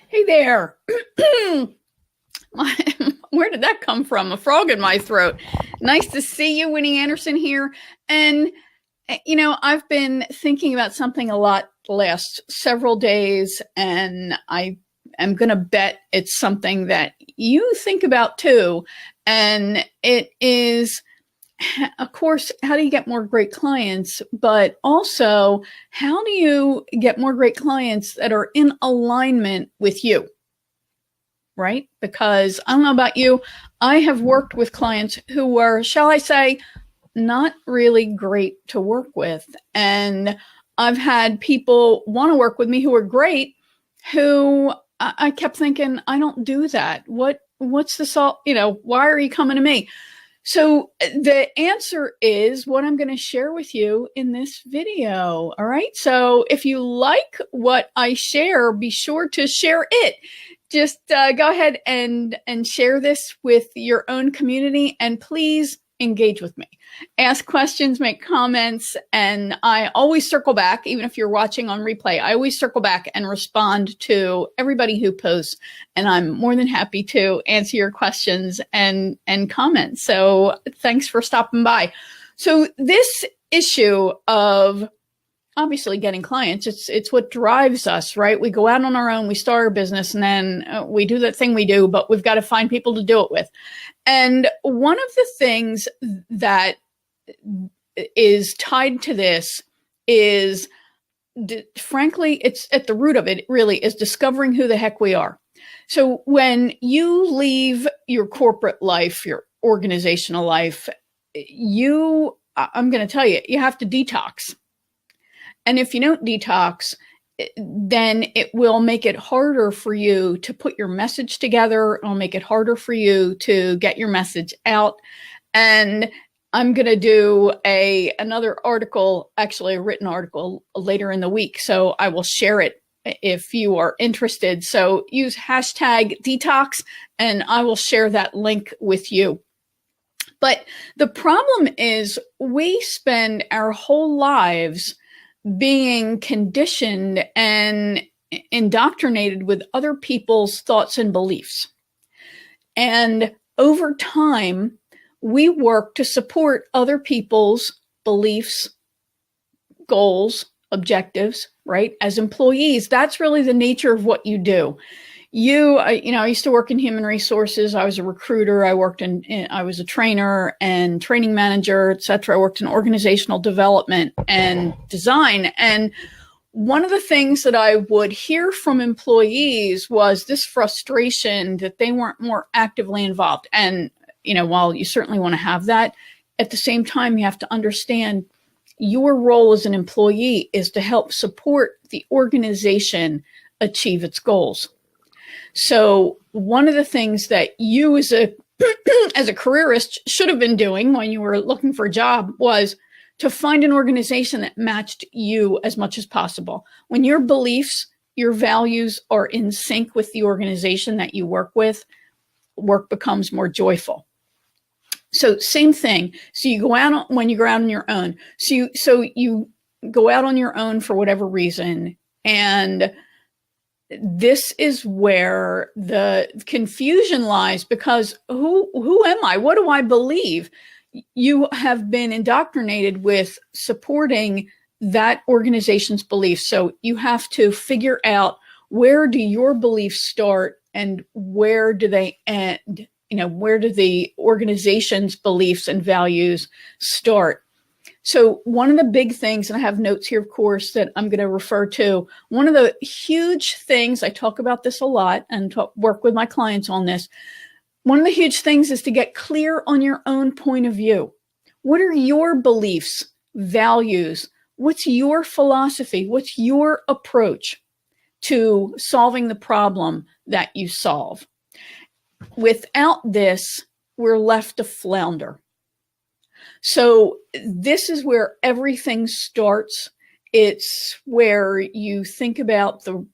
Hey there. Where did that come from? A frog in my throat. Nice to see you, Winnie Anderson here. And, I've been thinking about something a lot the last several days, and I am going to bet it's something that you think about too. And it is, of course, how do you get more great clients? But also, how do you get more great clients that are in alignment with you? Right? Because I don't know about you, I have worked with clients who were, shall I say, not really great to work with. And I've had people want to work with me who are great, who I kept thinking, I don't do that. What's the salt? Why are you coming to me? So the answer is what I'm going to share with you in this video. All right. So if you like what I share, be sure to share it. Just go ahead and share this with your own community, and please engage with me. Ask questions, make comments, and I always circle back, even if you're watching on replay, I always circle back and respond to everybody who posts, and I'm more than happy to answer your questions and comments. So thanks for stopping by. So this issue of obviously getting clients, it's what drives us, right? We go out on our own, we start our business, and then we do that thing we do, but we've got to find people to do it with. And one of the things that is tied to this is, frankly, it's at the root of it really is discovering who the heck we are. So when you leave your corporate life, your organizational life, I'm going to tell you, you have to detox. And if you don't detox, then it will make it harder for you to put your message together. It'll make it harder for you to get your message out. And I'm going to do another article, actually a written article later in the week. So I will share it if you are interested. So use hashtag detox and I will share that link with you. But the problem is we spend our whole lives being conditioned and indoctrinated with other people's thoughts and beliefs. And over time, we work to support other people's beliefs, goals, objectives, right? As employees, that's really the nature of what you do. I used to work in human resources. I was a recruiter. I was a trainer and training manager, et cetera. I worked in organizational development and design. And one of the things that I would hear from employees was this frustration that they weren't more actively involved. And, while you certainly want to have that, at the same time, you have to understand your role as an employee is to help support the organization achieve its goals. So one of the things that you as a careerist should have been doing when you were looking for a job was to find an organization that matched you as much as possible. When your beliefs, your values are in sync with the organization that you work with, work becomes more joyful. So same thing. So you go out when you go out on your own. So you go out on your own for whatever reason, and this is where the confusion lies, because who am I? What do I believe? You have been indoctrinated with supporting that organization's beliefs. So you have to figure out, where do your beliefs start and where do they end? Where do the organization's beliefs and values start? So one of the big things, and I have notes here, of course, that I'm going to refer to, one of the huge things, I talk about this a lot and work with my clients on this. One of the huge things is to get clear on your own point of view. What are your beliefs, values? What's your philosophy? What's your approach to solving the problem that you solve? Without this, we're left to flounder. So this is where everything starts. It's where you think about the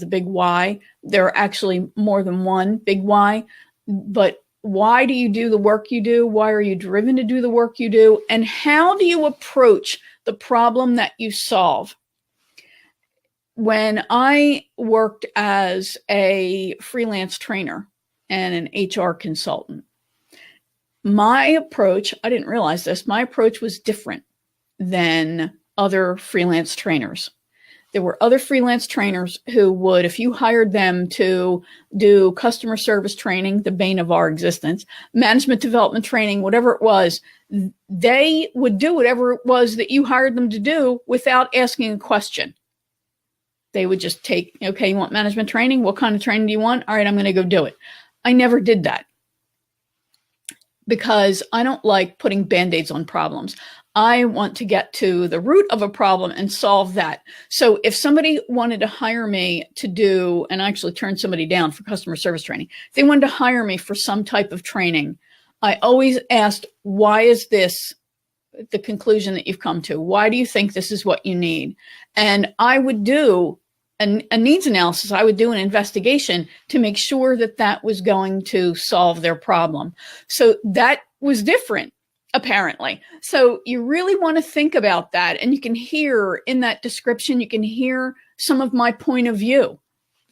big why. There are actually more than one big why, but why do you do the work you do? Why are you driven to do the work you do? And how do you approach the problem that you solve? when I worked as a freelance trainer and an HR consultant, my approach, I didn't realize this, my approach was different than other freelance trainers. There were other freelance trainers who would, if you hired them to do customer service training, the bane of our existence, management development training, whatever it was, they would do whatever it was that you hired them to do without asking a question. They would just take, okay, you want management training? What kind of training do you want? All right, I'm going to go do it. I never did that because I don't like putting Band-Aids on problems. I want to get to the root of a problem and solve that. So if somebody wanted to hire me to do, and I actually turned somebody down for customer service training, if they wanted to hire me for some type of training, I always asked, why is this the conclusion that you've come to? Why do you think this is what you need? And I would do a needs analysis. I would do an investigation to make sure that that was going to solve their problem. So that was different, apparently. So you really want to think about that. And you can hear in that description, you can hear some of my point of view,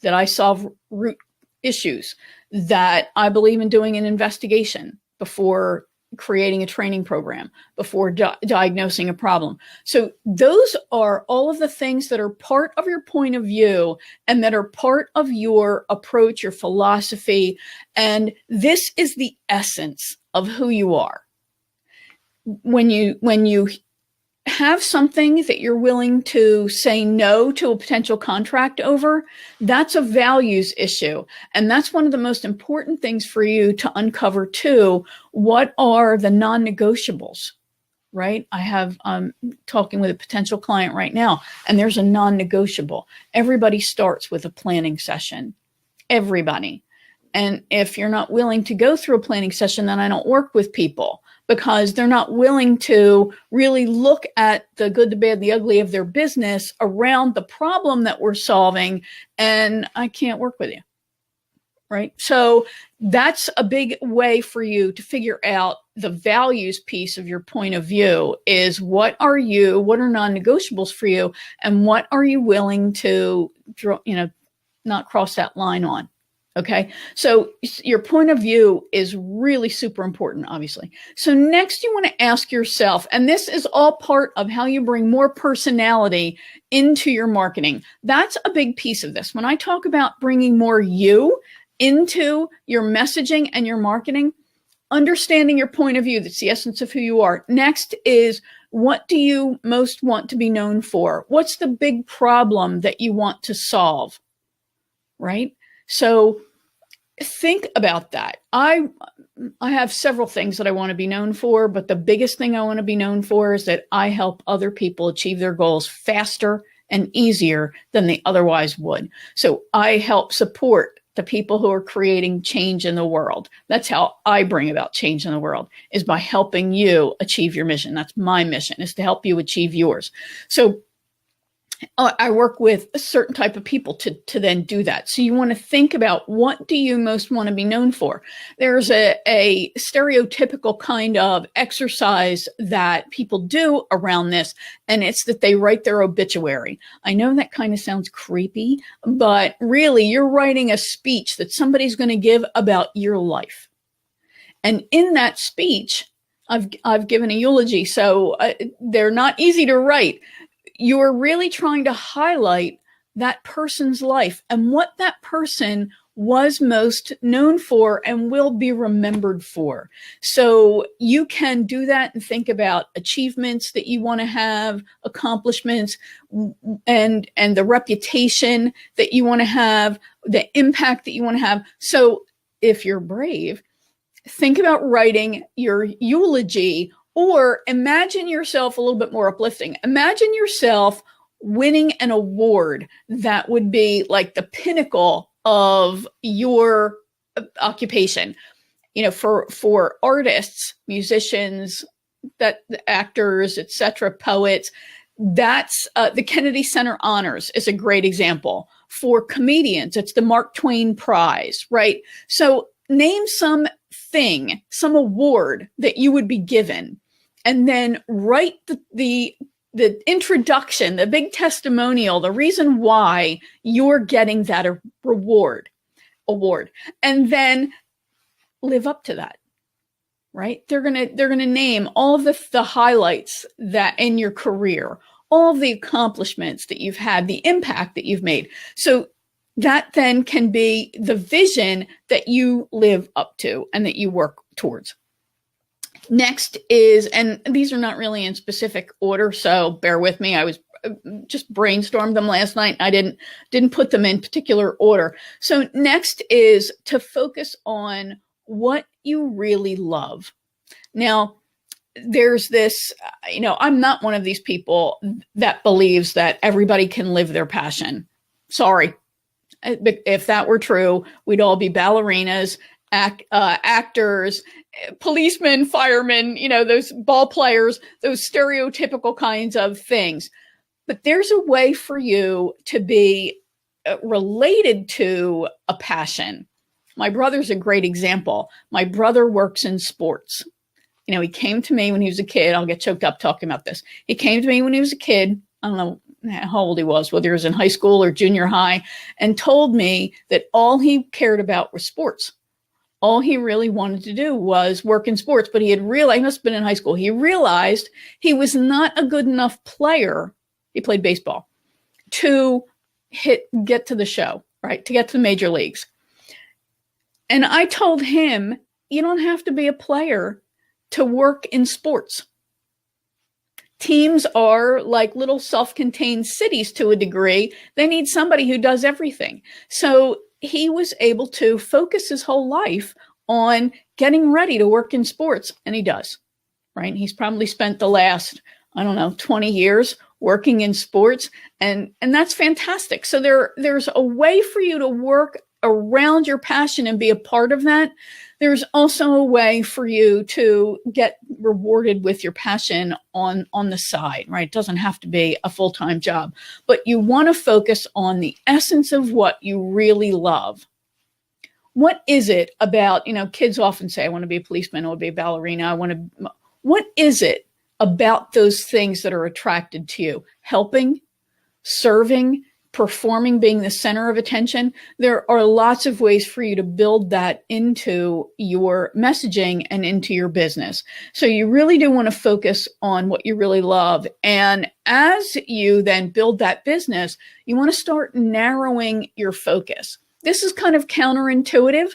that I solve root issues, that I believe in doing an investigation before creating a training program, before diagnosing a problem. So those are all of the things that are part of your point of view and that are part of your approach, your philosophy. And this is the essence of who you are. When you have something that you're willing to say no to a potential contract over, that's a values issue. And that's one of the most important things for you to uncover too. What are the non-negotiables, right? I'm talking with a potential client right now, and there's a non-negotiable. Everybody starts with a planning session. Everybody. And if you're not willing to go through a planning session, then I don't work with people, because they're not willing to really look at the good, the bad, the ugly of their business around the problem that we're solving, and I can't work with you, right? So that's a big way for you to figure out the values piece of your point of view is what are non-negotiables for you, and what are you willing to, not cross that line on. Okay, so your point of view is really super important, obviously. So next you want to ask yourself, and this is all part of how you bring more personality into your marketing. That's a big piece of this. When I talk about bringing more you into your messaging and your marketing, understanding your point of view, that's the essence of who you are. Next is, what do you most want to be known for? What's the big problem that you want to solve, right? So think about that. I have several things that I want to be known for, but the biggest thing I want to be known for is that I help other people achieve their goals faster and easier than they otherwise would. So I help support the people who are creating change in the world. That's how I bring about change in the world, is by helping you achieve your mission. That's my mission, is to help you achieve yours. So I work with a certain type of people to then do that. So you want to think about, what do you most want to be known for? There's a stereotypical kind of exercise that people do around this, and it's that they write their obituary. I know that kind of sounds creepy, but really you're writing a speech that somebody's going to give about your life. And in that speech, I've given a eulogy, so they're not easy to write. You're really trying to highlight that person's life and what that person was most known for and will be remembered for. So you can do that and think about achievements that you want to have, accomplishments, and the reputation that you want to have, the impact that you want to have. So if you're brave, think about writing your eulogy. Or imagine yourself a little bit more uplifting. Imagine yourself winning an award that would be like the pinnacle of your occupation. For artists, musicians, actors, etc., poets, that's the Kennedy Center Honors is a great example. For comedians, it's the Mark Twain Prize, right? So name some award that you would be given, and then write the the introduction, the big testimonial, the reason why you're getting that award, and then live up to that. Right? They're gonna name all of the highlights that in your career, all of the accomplishments that you've had, the impact that you've made. So that then can be the vision that you live up to and that you work towards. Next is, and these are not really in specific order, so bear with me. I was just brainstormed them last night. I didn't put them in particular order. So next is to focus on what you really love. Now, there's this, I'm not one of these people that believes that everybody can live their passion. Sorry. If that were true, we'd all be ballerinas, actors, policemen, firemen, those ball players, those stereotypical kinds of things. But there's a way for you to be related to a passion. My brother's a great example. My brother works in sports. He came to me when he was a kid. I'll get choked up talking about this. He came to me when he was a kid. I don't know how old he was, whether he was in high school or junior high, and told me that all he cared about was sports. All he really wanted to do was work in sports, but he had realized, he must have been in high school, he realized he was not a good enough player, he played baseball, to get to the show, right, to get to the major leagues. And I told him, you don't have to be a player to work in sports. Teams are like little self-contained cities to a degree. They need somebody who does everything. So he was able to focus his whole life on getting ready to work in sports, and he does, right? He's probably spent the last, 20 years working in sports, and that's fantastic. So there's a way for you to work around your passion and be a part of that. There's also a way for you to get rewarded with your passion on the side, right? It doesn't have to be a full-time job, but you want to focus on the essence of what you really love. What is it about, kids often say, I want to be a policeman, I want to be a ballerina, what is it about those things that are attracted to you? Helping, serving, performing, being the center of attention. There are lots of ways for you to build that into your messaging and into your business. So you really do want to focus on what you really love. And as you then build that business, you want to start narrowing your focus. This is kind of counterintuitive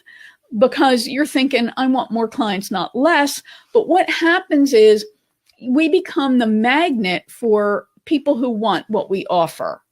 because you're thinking, I want more clients, not less. But what happens is we become the magnet for people who want what we offer.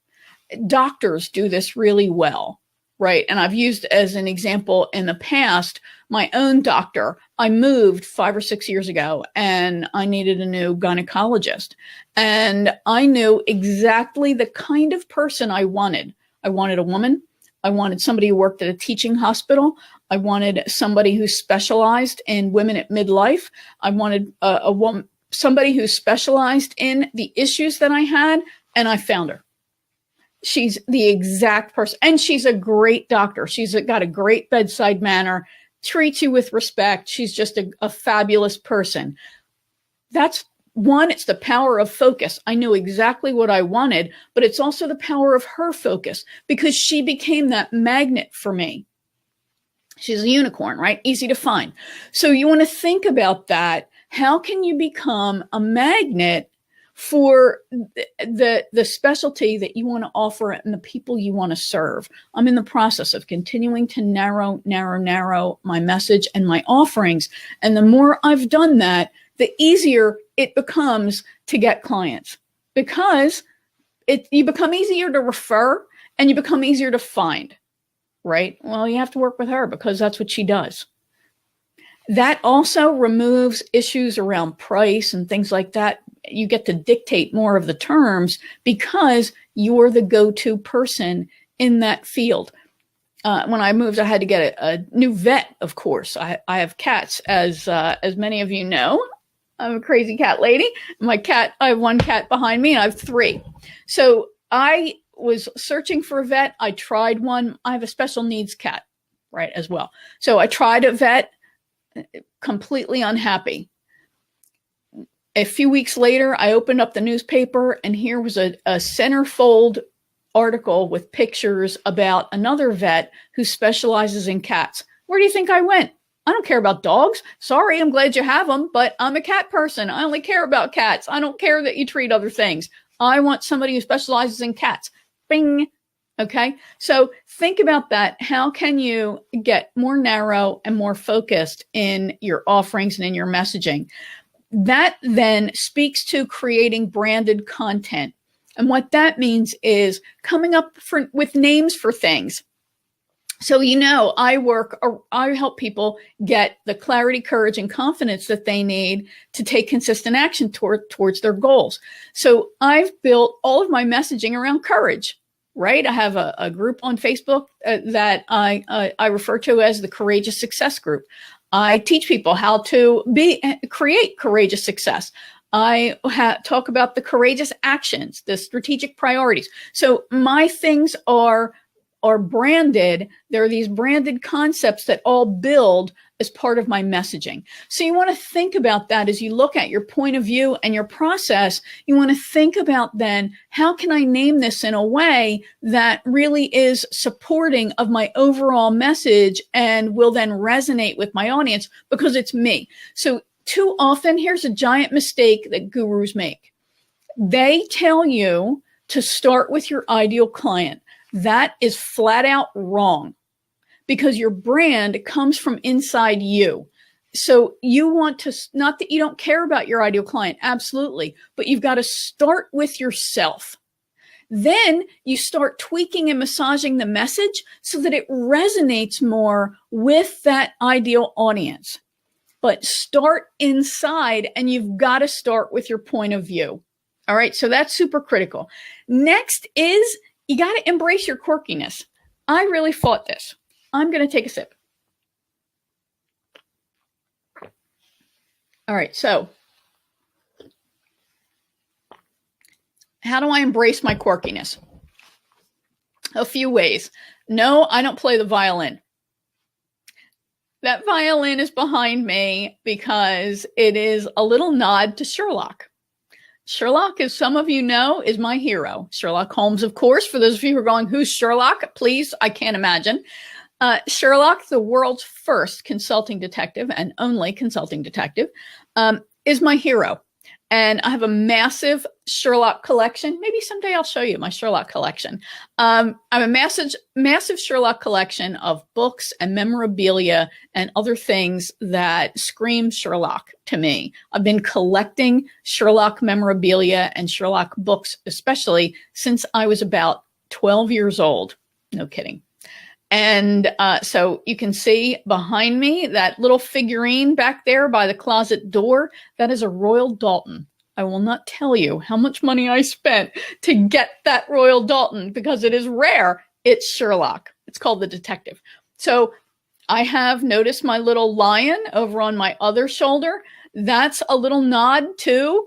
Doctors do this really well, right? And I've used as an example in the past, my own doctor. I moved 5 or 6 years ago and I needed a new gynecologist. And I knew exactly the kind of person I wanted. I wanted a woman. I wanted somebody who worked at a teaching hospital. I wanted somebody who specialized in women at midlife. I wanted a woman, somebody who specialized in the issues that I had, and I found her. She's the exact person, and she's a great doctor. She's got a great bedside manner, treats you with respect. She's just a fabulous person. That's one, it's the power of focus. I knew exactly what I wanted, but it's also the power of her focus because she became that magnet for me. She's a unicorn, right? Easy to find. So you want to think about that. How can you become a magnet for the specialty that you want to offer and the people you want to serve? I'm in the process of continuing to narrow my message and my offerings. And the more I've done that, the easier it becomes to get clients because you become easier to refer and you become easier to find, right? Well, you have to work with her because that's what she does. That also removes issues around price and things like that. You get to dictate more of the terms because you're the go-to person in that field. When I moved, I had to get a new vet, of course. I have cats, as many of you know. I'm a crazy cat lady. I have one cat behind me and I have 3. So I was searching for a vet. I tried one. I have a special needs cat, right, as well. So I tried a vet, completely unhappy. A few weeks later, I opened up the newspaper and here was a centerfold article with pictures about another vet who specializes in cats. Where do you think I went? I don't care about dogs. Sorry, I'm glad you have them, but I'm a cat person. I only care about cats. I don't care that you treat other things. I want somebody who specializes in cats. Bing. Okay. So think about that. How can you get more narrow and more focused in your offerings and in your messaging? That then speaks to creating branded content. And what that means is coming up with names for things. So, I help people get the clarity, courage, and confidence that they need to take consistent action towards their goals. So I've built all of my messaging around courage, right? I have a group on Facebook that I refer to as the Courageous Success Group. I teach people how to create courageous success. I talk about the courageous actions, the strategic priorities. So my things are branded. There are these branded concepts that all build as part of my messaging. So you want to think about that as you look at your point of view and your process. You want to think about then, how can I name this in a way that really is supporting of my overall message and will then resonate with my audience because it's me. So too often, here's a giant mistake that gurus make. They tell you to start with your ideal client. That is flat out wrong because your brand comes from inside you. So you want to, not that you don't care about your ideal client, absolutely, but you've got to start with yourself. Then you start tweaking and massaging the message so that it resonates more with that ideal audience. But start inside, and you've got to start with your point of view. All right, so that's super critical. Next is, you got to embrace your quirkiness. I really fought this. I'm going to take a sip. All right, so how do I embrace my quirkiness? A few ways. No, I don't play the violin. That violin is behind me because it is a little nod to Sherlock. Sherlock, as some of you know, is my hero. Sherlock Holmes, of course. For those of you who are going, who's Sherlock? Please, I can't imagine. Sherlock, the world's first consulting detective and only consulting detective, is my hero. And I have a massive Sherlock collection. Maybe someday I'll show you my Sherlock collection. I have a massive Sherlock collection of books and memorabilia and other things that scream Sherlock to me. I've been collecting Sherlock memorabilia and Sherlock books, especially since I was about 12 years old. No kidding. And so you can see behind me that little figurine back there by the closet door. That is a Royal Doulton. I will not tell you how much money I spent to get that Royal Doulton because it is rare. It's Sherlock. It's called the Detective. So I have noticed my little lion over on my other shoulder. That's a little nod to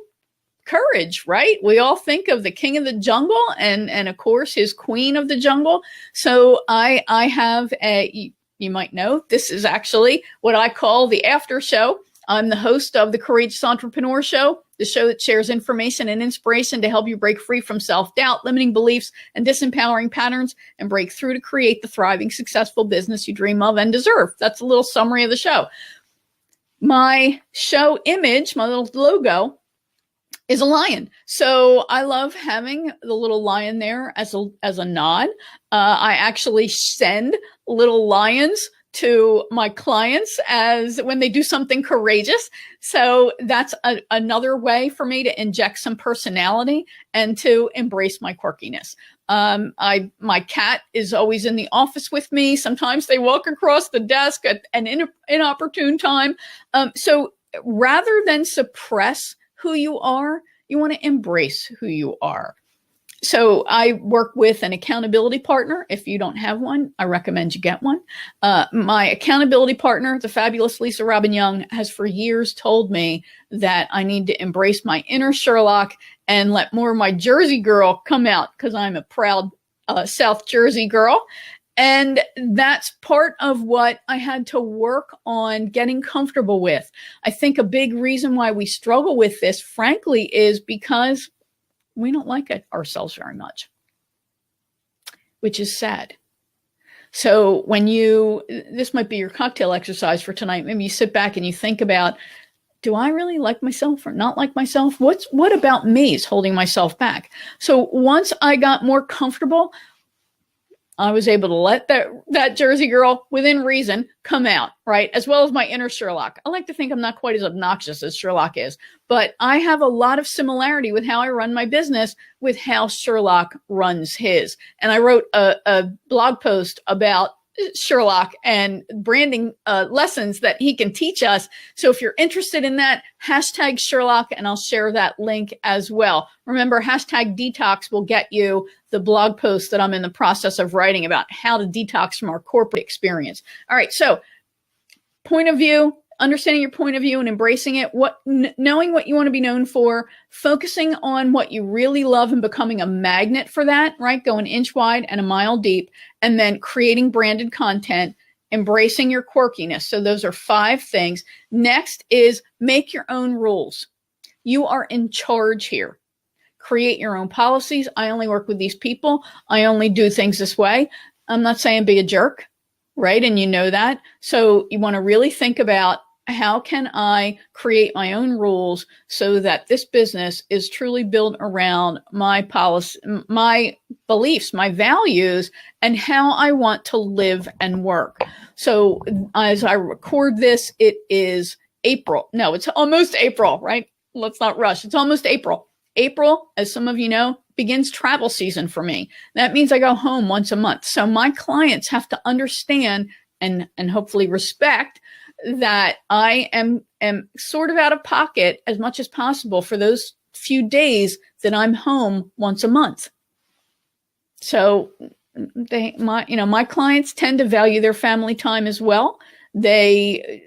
courage, right? We all think of the king of the jungle and of course his queen of the jungle. So I have you might know, this is actually what I call the after show. I'm the host of the Courageous Entrepreneur Show, the show that shares information and inspiration to help you break free from self-doubt, limiting beliefs, and disempowering patterns and break through to create the thriving, successful business you dream of and deserve. That's a little summary of the show. My show image, my little logo, is a lion. So I love having the little lion there as a nod. I actually send little lions to my clients as when they do something courageous. So that's another way for me to inject some personality and to embrace my quirkiness. My cat is always in the office with me. Sometimes they walk across the desk at an inopportune time. So rather than suppress who you are, you want to embrace who you are. So I work with an accountability partner. If you don't have one, I recommend you get one. My accountability partner, the fabulous Lisa Robin Young, has for years told me that I need to embrace my inner Sherlock and let more of my Jersey girl come out because I'm a proud South Jersey girl. And that's part of what I had to work on getting comfortable with. I think a big reason why we struggle with this, frankly, is because we don't like it ourselves very much, which is sad. So when this might be your cocktail exercise for tonight. Maybe you sit back and you think about, do I really like myself or not like myself? What about me is holding myself back? So once I got more comfortable, I was able to let that Jersey girl within reason come out, right? As well as my inner Sherlock. I like to think I'm not quite as obnoxious as Sherlock is, but I have a lot of similarity with how I run my business with how Sherlock runs his. And I wrote a blog post about Sherlock and branding lessons that he can teach us. So if you're interested in that, hashtag Sherlock, and I'll share that link as well. Remember, hashtag detox will get you the blog post that I'm in the process of writing about how to detox from our corporate experience. All right, so point of view, understanding your point of view and embracing it, knowing what you want to be known for, focusing on what you really love and becoming a magnet for that, right? Go an inch wide and a mile deep, and then creating branded content, embracing your quirkiness. So those are 5 things. Next is make your own rules. You are in charge here. Create your own policies. I only work with these people. I only do things this way. I'm not saying be a jerk, right? And you know that. So you want to really think about, how can I create my own rules so that this business is truly built around my policy, my beliefs, my values, and how I want to live and work. So as I record this, it is April. No, it's almost April, right? Let's not rush. It's almost April. April, as some of you know, begins travel season for me. That means I go home once a month. So my clients have to understand and hopefully respect that I am sort of out of pocket as much as possible for those few days that I'm home once a month. So my clients tend to value their family time as well. They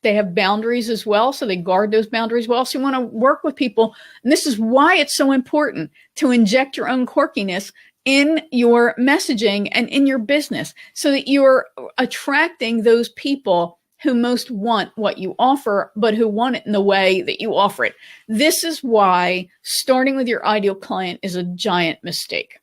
have boundaries as well. So they guard those boundaries well. So you want to work with people. And this is why it's so important to inject your own quirkiness in your messaging and in your business so that you're attracting those people who most want what you offer, but who want it in the way that you offer it. This is why starting with your ideal client is a giant mistake.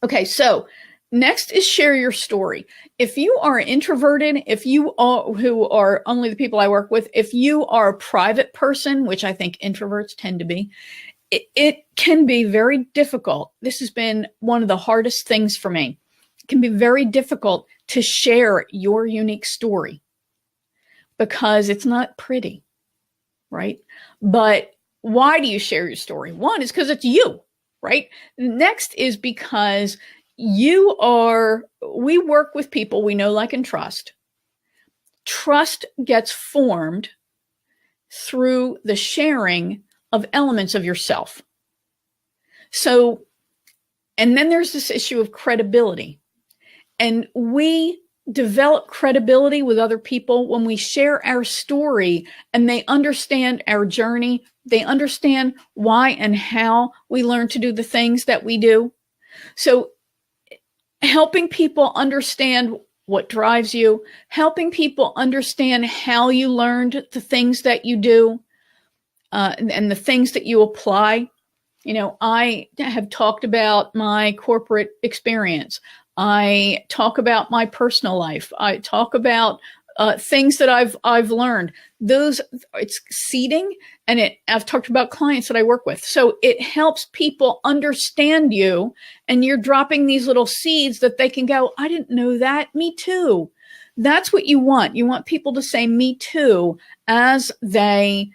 Okay, so next is share your story. If you are introverted, if you are, who are only the people I work with, if you are a private person, which I think introverts tend to be, it can be very difficult. This has been one of the hardest things for me. It can be very difficult to share your unique story because it's not pretty, right? But why do you share your story? One is because it's you, right? Next is because we work with people we know, like, and trust. Trust gets formed through the sharing of elements of yourself. So, and then there's this issue of credibility. And we develop credibility with other people when we share our story and they understand our journey. They understand why and how we learn to do the things that we do. So helping people understand what drives you, helping people understand how you learned the things that you do, and the things that you apply. You know, I have talked about my corporate experience. I talk about my personal life. I talk about things that I've learned. It's seeding, and I've talked about clients that I work with. So it helps people understand you, and you're dropping these little seeds that they can go, I didn't know that. Me too. That's what you want. You want people to say me too as they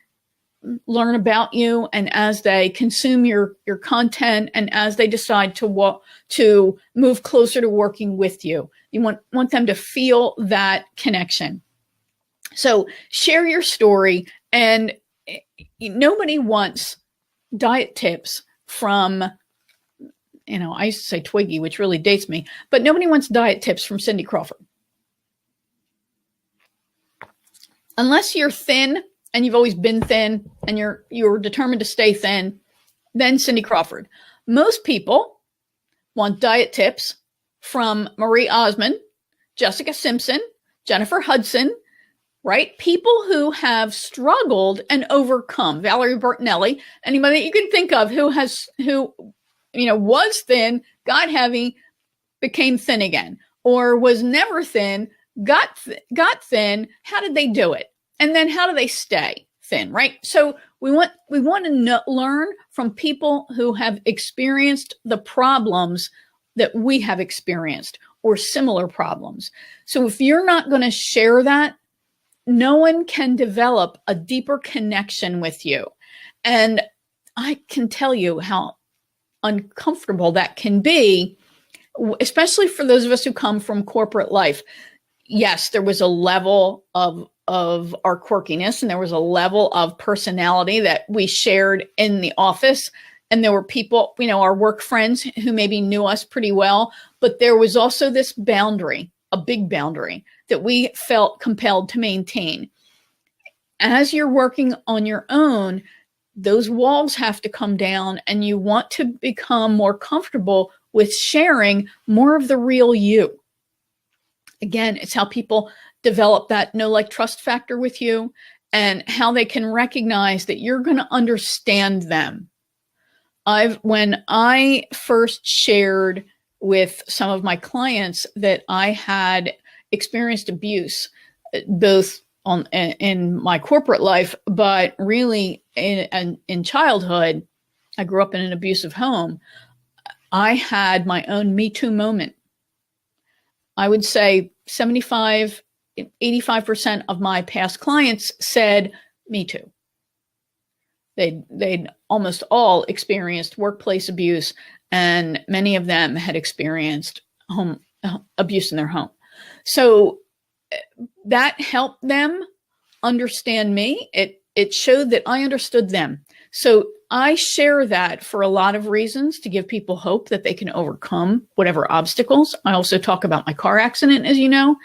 learn about you and as they consume your content and as they decide to move closer to working with you. You want them to feel that connection. So share your story, and nobody wants diet tips from, I used to say Twiggy, which really dates me, but nobody wants diet tips from Cindy Crawford. Unless you're thin and you've always been thin and you're determined to stay thin, then Cindy Crawford. Most people want diet tips from Marie Osmond, Jessica Simpson, Jennifer Hudson, right? People who have struggled and overcome. Valerie Bertinelli, anybody that you can think of who was thin, got heavy, became thin again, or was never thin, got thin. How did they do it? And then how do they stay thin, right? So we want to learn from people who have experienced the problems that we have experienced or similar problems. So if you're not going to share that, no one can develop a deeper connection with you. And I can tell you how uncomfortable that can be, especially for those of us who come from corporate life. Yes, there was a level of our quirkiness, and there was a level of personality that we shared in the office. And there were people, our work friends who maybe knew us pretty well, but there was also this boundary, a big boundary that we felt compelled to maintain. As you're working on your own, those walls have to come down, and you want to become more comfortable with sharing more of the real you. Again, it's how people develop that know, like, trust factor with you, and how they can recognize that you're going to understand them. When I first shared with some of my clients that I had experienced abuse, both in my corporate life, but really in childhood, I grew up in an abusive home. I had my own Me Too moment. I would say 85% of my past clients said Me Too. They'd almost all experienced workplace abuse, and many of them had experienced home abuse in their home. So that helped them understand me. It showed that I understood them. So I share that for a lot of reasons, to give people hope that they can overcome whatever obstacles. I also talk about my car accident, as you know,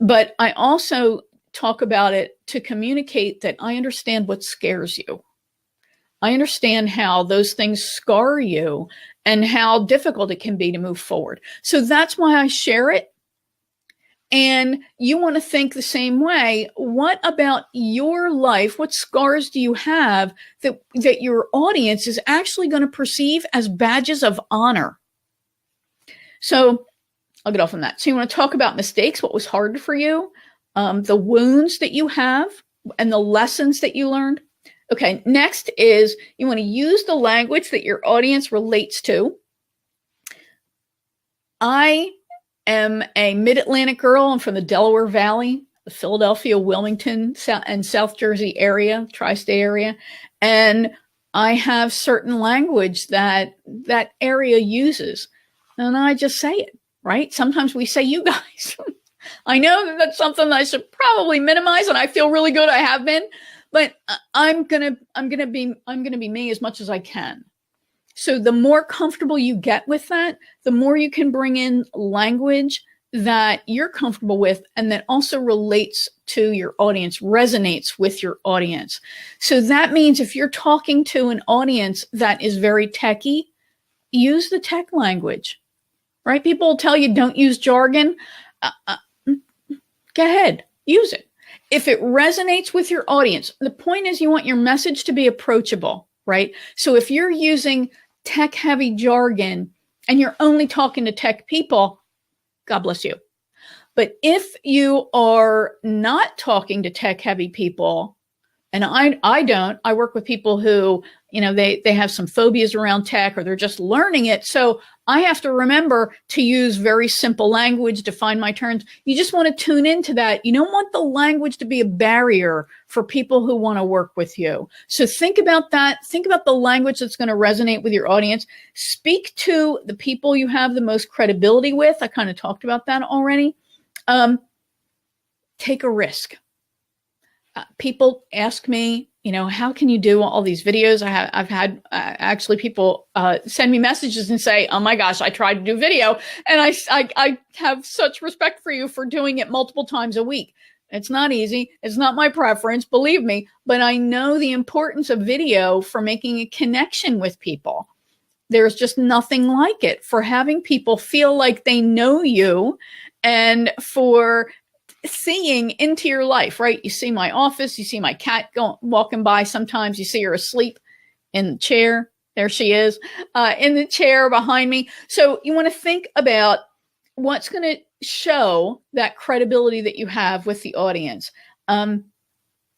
but I also talk about it to communicate that I understand what scares you. I understand how those things scar you and how difficult it can be to move forward. So that's why I share it. And you want to think the same way. What about your life? What scars do you have that your audience is actually going to perceive as badges of honor? So I'll get off on that. So you want to talk about mistakes, what was hard for you, the wounds that you have, and the lessons that you learned. Okay, next is you want to use the language that your audience relates to. I am a Mid-Atlantic girl. I'm from the Delaware Valley, the Philadelphia, Wilmington, and South Jersey area, tri-state area. And I have certain language that area uses. And I just say it, right? Sometimes we say you guys. I know that that's something that I should probably minimize, and I feel really good I have been. But I'm gonna be me as much as I can. So the more comfortable you get with that, the more you can bring in language that you're comfortable with and that also relates to your audience, resonates with your audience. So that means if you're talking to an audience that is very techie, use the tech language, right? People will tell you don't use jargon. Go ahead, use it. If it resonates with your audience, the point is you want your message to be approachable, right? So if you're using tech-heavy jargon and you're only talking to tech people, God bless you. But if you are not talking to tech-heavy people, and I work with people who, they have some phobias around tech, or they're just learning it. So I have to remember to use very simple language, define my terms. You just want to tune into that. You don't want the language to be a barrier for people who want to work with you. So think about that. Think about the language that's going to resonate with your audience. Speak to the people you have the most credibility with. I kind of talked about that already. Take a risk. People ask me, how can you do all these videos? I've had actually people send me messages and say, oh my gosh, I tried to do video. And I have such respect for you for doing it multiple times a week. It's not easy. It's not my preference, believe me, but I know the importance of video for making a connection with people. There's just nothing like it for having people feel like they know you and for seeing into your life, right? You see my office, you see my cat walking by sometimes, you see her asleep in the chair. There she is, in the chair behind me. So you want to think about what's going to show that credibility that you have with the audience. And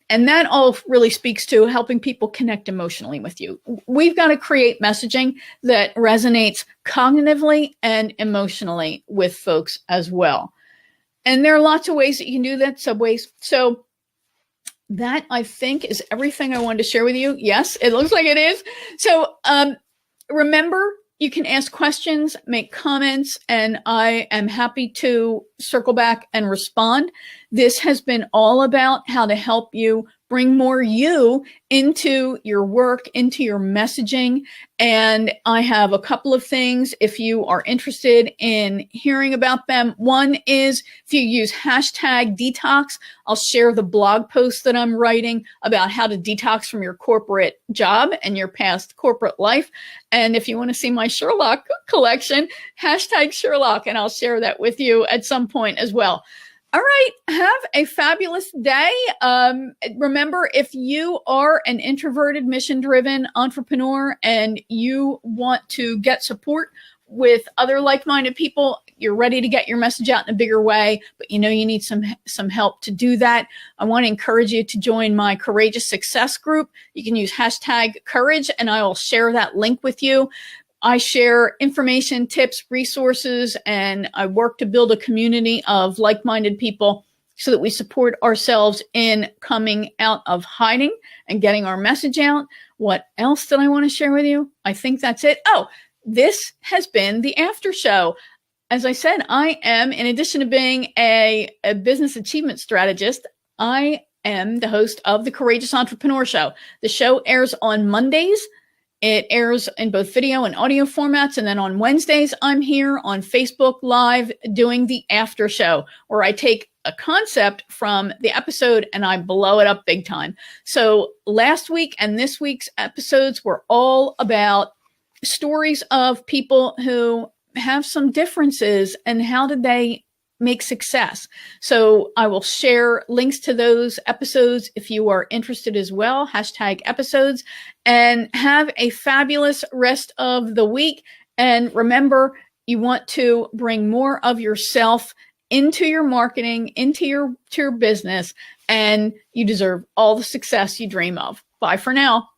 that all really speaks to helping people connect emotionally with you. We've got to create messaging that resonates cognitively and emotionally with folks as well. And there are lots of ways that you can do that, subways. So that, I think, is everything I wanted to share with you. Yes, it looks like it is. So remember, you can ask questions, make comments, and I am happy to circle back and respond. This has been all about how to help you bring more you into your work, into your messaging. And I have a couple of things if you are interested in hearing about them. One is if you use hashtag detox, I'll share the blog post that I'm writing about how to detox from your corporate job and your past corporate life. And if you want to see my Sherlock collection, hashtag Sherlock, and I'll share that with you at some point as well. All right. Have a fabulous day. Remember, if you are an introverted, mission-driven entrepreneur and you want to get support with other like-minded people, you're ready to get your message out in a bigger way, but you know you need some help to do that, I want to encourage you to join my Courageous Success group. You can use hashtag courage, and I will share that link with you. I share information, tips, resources, and I work to build a community of like-minded people so that we support ourselves in coming out of hiding and getting our message out. What else did I want to share with you? I think that's it. Oh, this has been the after show. As I said, I am, in addition to being a business achievement strategist, I am the host of the Courageous Entrepreneur Show. The show airs on Mondays. It airs in both video and audio formats. And then on Wednesdays, I'm here on Facebook Live doing the after show, where I take a concept from the episode and I blow it up big time. So last week and this week's episodes were all about stories of people who have some differences and how did they make success. So I will share links to those episodes if you are interested as well, hashtag episodes, and have a fabulous rest of the week. And remember, you want to bring more of yourself into your marketing, into your business, and you deserve all the success you dream of. Bye for now.